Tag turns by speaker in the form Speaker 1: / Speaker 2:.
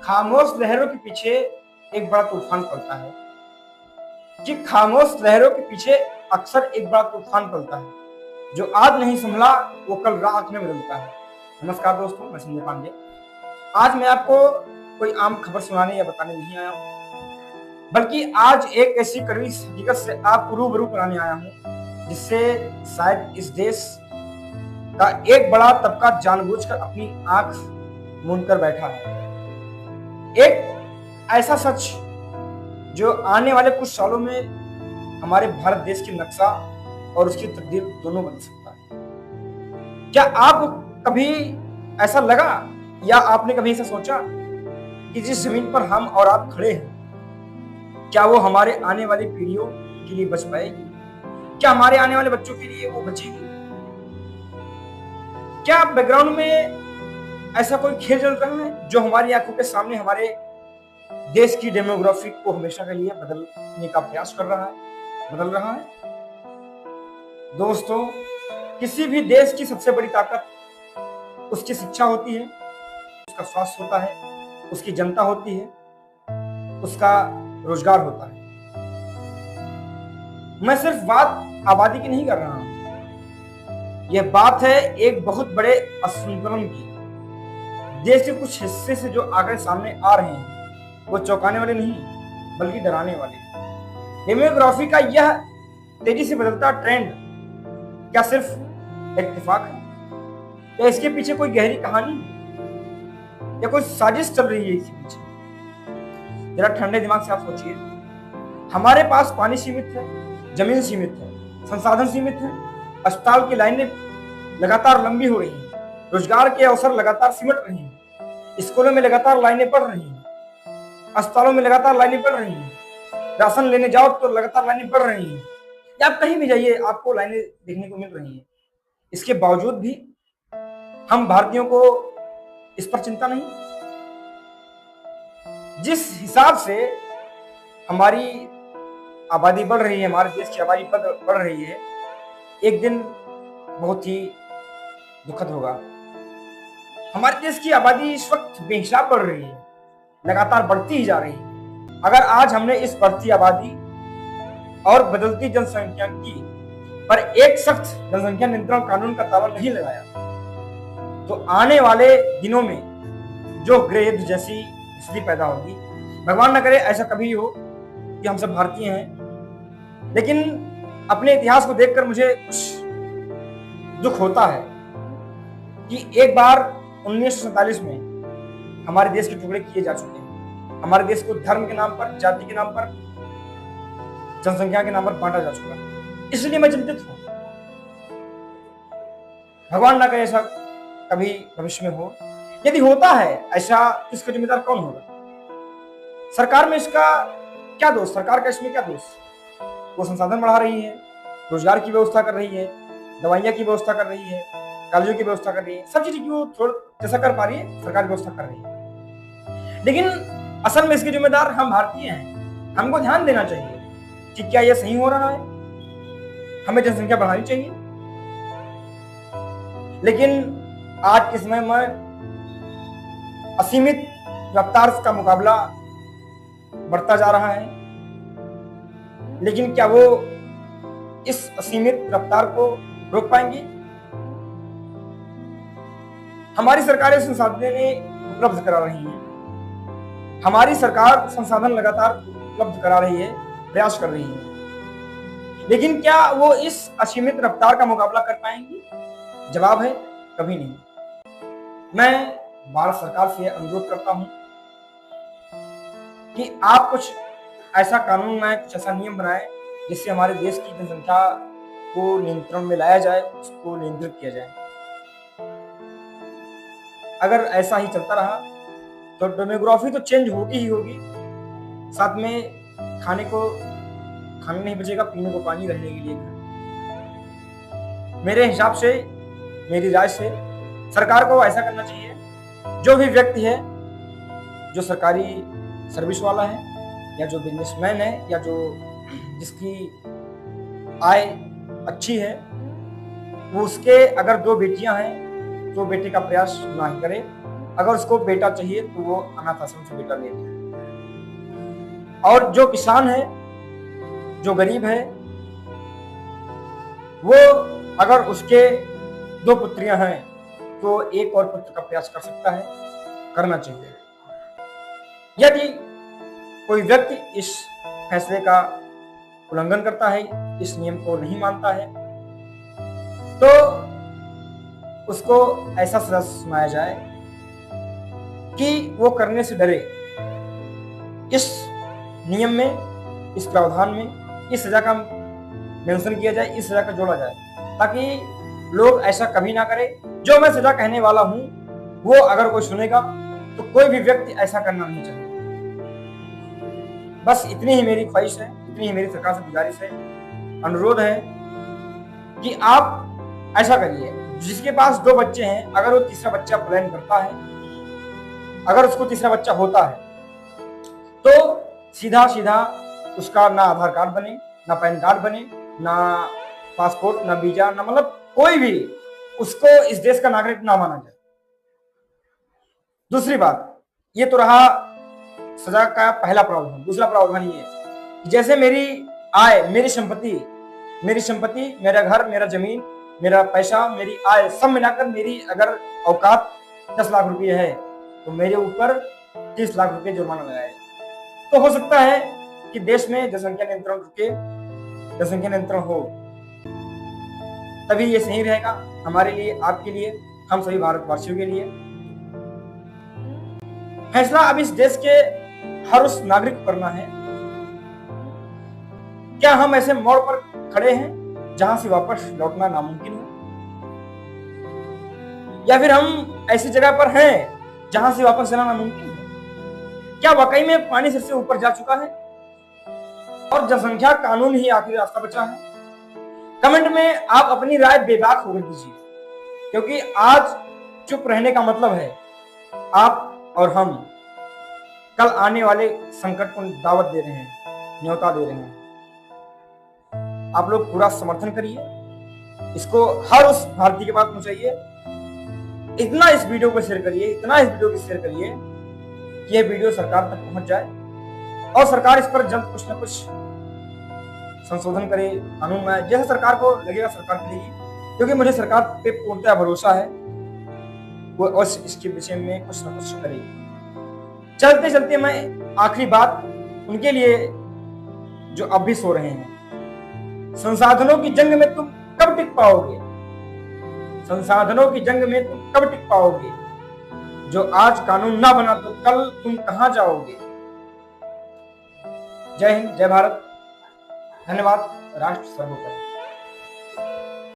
Speaker 1: खामोश लहरों के पीछे एक बड़ा तूफान पलता है। जी, खामोश लहरों के पीछे अक्सर एक बड़ा तूफान पलता है। जो आज नहीं संभला वो कल रात में बदलता है। नमस्कार दोस्तों, मैं संजय पांडे। आज मैं आपको कोई आम खबर सुनाने या बताने नहीं आया हूँ, बल्कि आज एक ऐसी कड़वी हकीकत से आपको रूबरू कराने आया हूँ जिससे शायद इस देश का एक बड़ा तबका जानबूझकर अपनी आंख मूंद कर बैठा है। एक ऐसा सच जो आने वाले कुछ सालों में हमारे भारत देश की नक्शा और उसकी तकदीर दोनों बदल सकता है। क्या आप कभी ऐसा लगा या आपने कभी ऐसा सोचा कि जिस जमीन पर हम और आप खड़े हैं, क्या वो हमारे आने वाली पीढ़ियों के लिए बच पाएगी? क्या हमारे आने वाले बच्चों के लिए वो बचेगी? क्या बैकग्राउंड में ऐसा कोई खेल चल रहा है जो हमारी आंखों के सामने हमारे देश की डेमोग्राफी को हमेशा के लिए बदलने का प्रयास कर रहा है, बदल रहा है? दोस्तों, किसी भी देश की सबसे बड़ी ताकत उसकी शिक्षा होती है, उसका स्वास्थ्य होता है, उसकी जनता होती है, उसका रोजगार होता है। मैं सिर्फ बात आबादी की नहीं कर रहा हूं, यह बात है एक बहुत बड़े असंतुलन की। देश के कुछ हिस्से से जो आंकड़े सामने आ रहे हैं वो चौंकाने वाले नहीं बल्कि डराने वाले हैं। डेमोग्राफी का यह तेजी से बदलता ट्रेंड क्या सिर्फ इत्तेफाक है या इसके पीछे कोई गहरी कहानी है या कोई साजिश चल रही है इसके पीछे? जरा ठंडे दिमाग से आप सोचिए। हमारे पास पानी सीमित है, जमीन सीमित है, संसाधन सीमित है, अस्पताल की लाइनें लगातार लंबी हो रही हैं, रोजगार के अवसर लगातार सिमट रही हैं, स्कूलों में लगातार लाइनें पड़ रही हैं, अस्पतालों में लगातार लाइनें पड़ रही हैं, राशन लेने जाओ तो लगातार लाइनें पड़ रही हैं, या आप कहीं भी जाइए आपको लाइनें देखने को मिल रही हैं। इसके बावजूद भी हम भारतीयों को इस पर चिंता नहीं। जिस हिसाब से हमारी आबादी बढ़ रही है, हमारे देश की आबादी बढ़ रही है, एक दिन बहुत ही दुखद होगा। हमारे देश की आबादी इस वक्त बेहिसाब बढ़ रही है, लगातार बढ़ती ही जा रही है। अगर आज हमने इस बढ़ती आबादी और बदलती जनसंख्या की पर एक सख्त जनसंख्या नियंत्रण कानून का ताला नहीं लगाया तो आने वाले दिनों में जो गृह युद्ध जैसी स्थिति पैदा होगी, भगवान न करे ऐसा कभी हो कि हम सब भारतीय हैं, लेकिन अपने इतिहास को देखकर मुझे कुछ दुख होता है कि एक बार 1947 में हमारे देश के टुकड़े किए जा चुके हैं। हमारे देश को धर्म के नाम पर, जाति के नाम पर, जनसंख्या के नाम पर बांटा जा चुका है। इसलिए मैं चिंतित हूं। भगवान ना करे ऐसा कभी भविष्य में हो। यदि होता है ऐसा तो इसका जिम्मेदार कौन होगा? सरकार में इसका क्या दोष? सरकार का इसमें क्या दोष? वो संसाधन बढ़ा रही है, रोजगार की व्यवस्था कर रही है, दवाइयां की व्यवस्था कर रही है, कॉलेजों की व्यवस्था कर रही है, सब चीज की वो थोड़ा जैसा कर पा रही है सरकार व्यवस्था कर रही है। लेकिन असल में इसके जिम्मेदार हम भारतीय हैं। हमको ध्यान देना चाहिए कि क्या यह सही हो रहा है, हमें जनसंख्या बढ़ानी चाहिए। लेकिन आज के समय में असीमित रफ्तार का मुकाबला बढ़ता जा रहा है, लेकिन क्या वो इस असीमित रफ्तार को रोक पाएंगी? हमारी सरकारें संसाधनें उपलब्ध करा रही हैं, हमारी सरकार संसाधन लगातार उपलब्ध करा रही है, प्रयास कर रही है, लेकिन क्या वो इस असीमित रफ्तार का मुकाबला कर पाएंगी? जवाब है कभी नहीं। मैं भारत सरकार से अनुरोध करता हूं कि आप कुछ ऐसा कानून बनाए, कुछ ऐसा नियम बनाए जिससे हमारे देश की जनसंख्या को नियंत्रण में लाया जाए, उसको नियंत्रित किया जाए। अगर ऐसा ही चलता रहा तो डेमोग्राफी तो चेंज होगी ही होगी, साथ में खाना नहीं बचेगा, पीने को पानी, रहने के लिए घर। मेरे हिसाब से, मेरी राय से सरकार को ऐसा करना चाहिए, जो भी व्यक्ति है, जो सरकारी सर्विस वाला है या जो बिजनेसमैन है या जो जिसकी आय अच्छी है, वो उसके अगर 2 बेटियां हैं तो बेटे का प्रयास ना ही करे, अगर उसको बेटा चाहिए तो वो अनाथ आश्रम से बेटा लेते हैं। और जो किसान है, जो गरीब है, वो अगर उसके 2 पुत्रियां हैं तो एक और पुत्र का प्रयास कर सकता है, करना चाहिए। यदि कोई व्यक्ति इस फैसले का उल्लंघन करता है, इस नियम को नहीं मानता है, तो उसको ऐसा सजा सुनाया जाए कि वो करने से डरे। इस नियम में, इस प्रावधान में इस सजा का मेंशन किया जाए, इस सजा का जोड़ा जाए, ताकि लोग ऐसा कभी ना करे। जो मैं सजा कहने वाला हूं वो अगर कोई सुनेगा तो कोई भी व्यक्ति ऐसा करना नहीं चाहिए। बस इतनी ही मेरी ख्वाहिश है, इतनी ही मेरी सरकार से गुजारिश है, अनुरोध है कि आप ऐसा करिए। जिसके पास 2 बच्चे हैं, अगर वो तीसरा बच्चा प्लान करता है, अगर उसको तीसरा बच्चा होता है, तो सीधा सीधा उसका ना आधार कार्ड बने, ना पैन कार्ड बने, ना पासपोर्ट, ना वीजा, ना मतलब कोई भी उसको इस देश का नागरिक ना माना जाए। दूसरी बात, ये तो रहा सजा का पहला प्रावधान। दूसरा प्रावधान ये है, जैसे मेरी आय, मेरी संपत्ति, मेरा घर, मेरा जमीन, मेरा पैसा, मेरी आय सब मिलाकर मेरी अगर औकात 10 लाख रुपये है तो मेरे ऊपर 30 लाख रुपये जुर्माना लगाए। तो हो सकता है कि देश में जनसंख्या नियंत्रण हो, तभी ये सही रहेगा हमारे लिए, आपके लिए, हम सभी भारतवासियों के लिए। फैसला अब इस देश के हर उस नागरिक को करना है। क्या हम ऐसे मोड़ पर खड़े हैं जहां से वापस लौटना नामुमकिन है, या फिर हम ऐसी जगह पर हैं जहां से वापस जाना नामुमकिन है? क्या वाकई में पानी सिर से ऊपर जा चुका है और जनसंख्या कानून ही आखिरी रास्ता बचा है? कमेंट में आप अपनी राय बेबाक होकर दीजिए, क्योंकि आज चुप रहने का मतलब है आप और हम कल आने वाले संकट को दावत दे रहे हैं, न्योता दे रहे हैं। आप लोग पूरा समर्थन करिए, इसको हर उस भारतीय के पास पहुंचाइए। इतना इस वीडियो को शेयर करिए, इतना इस वीडियो को शेयर करिए कि यह वीडियो सरकार तक पहुंच जाए और सरकार इस पर जल्द कुछ न कुछ संशोधन करे, कानून में जैसे सरकार को लगेगा सरकार करेगी, क्योंकि मुझे सरकार पे पूर्णतः भरोसा है, वो इसके विषय में कुछ न कुछ करेगी। चलते चलते मैं आखिरी बात उनके लिए जो अब भी सो रहे हैं, संसाधनों की जंग में तुम कब टिक पाओगे? संसाधनों की जंग में तुम कब टिक पाओगे? जो आज कानून ना बना तो कल तुम कहां जाओगे? जय हिंद, जय भारत, धन्यवाद। राष्ट्र सर्वोपरि।